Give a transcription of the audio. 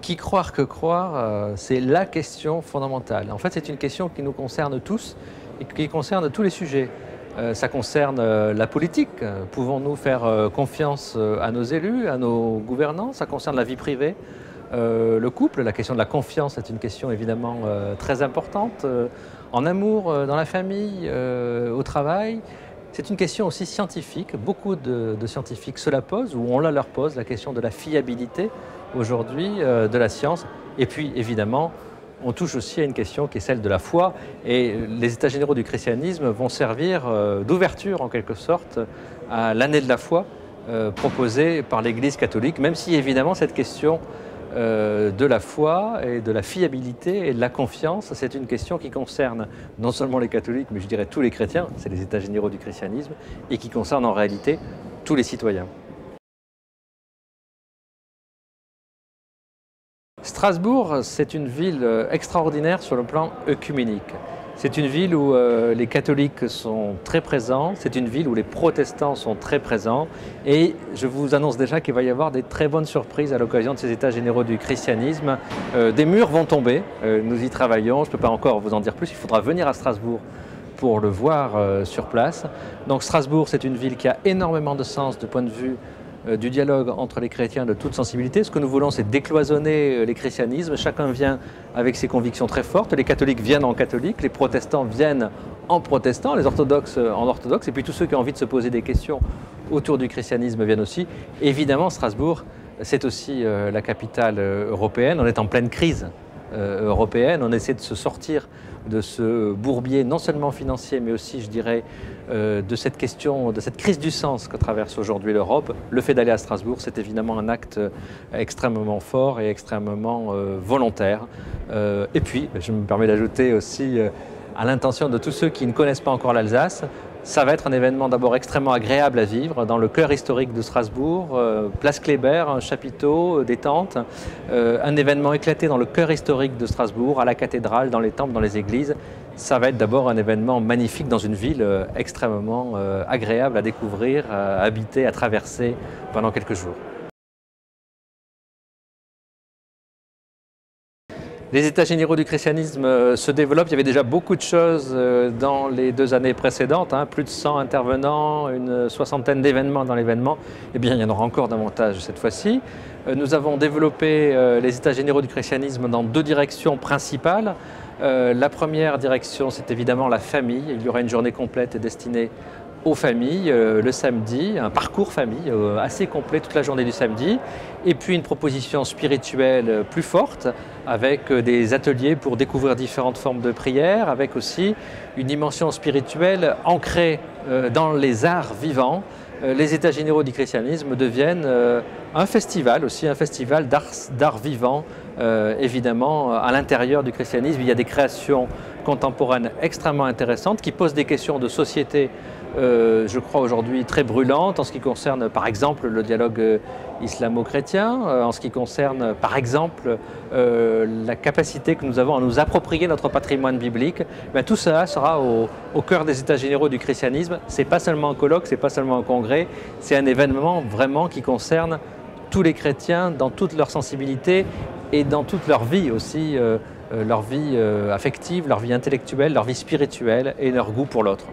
Qui croire que croire, c'est la question fondamentale. En fait, c'est une question qui nous concerne tous et qui concerne tous les sujets. Ça concerne la politique. Pouvons-nous faire confiance à nos élus, à nos gouvernants? Ça concerne la vie privée, le couple. La question de la confiance est une question évidemment très importante. En amour, dans la famille, au travail. C'est une question aussi scientifique. Beaucoup de scientifiques se la posent, ou on la leur pose, la question de la fiabilité aujourd'hui de la science. Et puis évidemment, on touche aussi à une question qui est celle de la foi. Et les États généraux du christianisme vont servir d'ouverture en quelque sorte à l'année de la foi proposée par l'Église catholique, même si évidemment cette question de la foi et de la fiabilité et de la confiance, c'est une question qui concerne non seulement les catholiques, mais je dirais tous les chrétiens, c'est les États généraux du christianisme, et qui concerne en réalité tous les citoyens. Strasbourg, c'est une ville extraordinaire sur le plan œcuménique. C'est une ville où les catholiques sont très présents, c'est une ville où les protestants sont très présents, et je vous annonce déjà qu'il va y avoir des très bonnes surprises à l'occasion de ces États généraux du christianisme. Des murs vont tomber, nous y travaillons, je ne peux pas encore vous en dire plus, il faudra venir à Strasbourg pour le voir sur place. Donc Strasbourg, c'est une ville qui a énormément de sens du point de vue du dialogue entre les chrétiens de toute sensibilité. Ce que nous voulons, c'est décloisonner les christianismes. Chacun vient avec ses convictions très fortes. Les catholiques viennent en catholiques, les protestants viennent en protestants, les orthodoxes en orthodoxes, et puis tous ceux qui ont envie de se poser des questions autour du christianisme viennent aussi. Évidemment, Strasbourg, c'est aussi la capitale européenne. On est en pleine crise européenne. On essaie de se sortir de ce bourbier non seulement financier, mais aussi, je dirais, de cette question, de cette crise du sens que traverse aujourd'hui l'Europe. Le fait d'aller à Strasbourg, c'est évidemment un acte extrêmement fort et extrêmement volontaire. Et puis, je me permets d'ajouter aussi à l'intention de tous ceux qui ne connaissent pas encore l'Alsace, ça va être un événement d'abord extrêmement agréable à vivre dans le cœur historique de Strasbourg, place Kléber, un chapiteau, des tentes, un événement éclaté dans le cœur historique de Strasbourg, à la cathédrale, dans les temples, dans les églises. Ça va être d'abord un événement magnifique dans une ville extrêmement agréable à découvrir, à habiter, à traverser pendant quelques jours. Les États généraux du christianisme se développent. Il y avait déjà beaucoup de choses dans les 2 années précédentes, plus de 100 intervenants, une soixantaine d'événements dans l'événement. Eh bien, il y en aura encore davantage cette fois-ci. Nous avons développé les États généraux du christianisme dans 2 directions principales. La première direction, c'est évidemment la famille. Il y aura une journée complète destinée aux familles le samedi, un parcours famille assez complet toute la journée du samedi, et puis une proposition spirituelle plus forte avec des ateliers pour découvrir différentes formes de prière, avec aussi une dimension spirituelle ancrée dans les arts vivants. Les États généraux du christianisme deviennent un festival aussi, un festival d'art vivant, évidemment à l'intérieur du christianisme. Il y a des créations contemporaines extrêmement intéressantes qui posent des questions de société je crois aujourd'hui très brûlante en ce qui concerne par exemple le dialogue islamo-chrétien, en ce qui concerne par exemple la capacité que nous avons à nous approprier notre patrimoine biblique. Bien, tout cela sera au cœur des États généraux du christianisme. Ce n'est pas seulement un colloque, ce n'est pas seulement un congrès, c'est un événement vraiment qui concerne tous les chrétiens dans toute leur sensibilité et dans toute leur vie aussi, leur vie affective, leur vie intellectuelle, leur vie spirituelle et leur goût pour l'autre.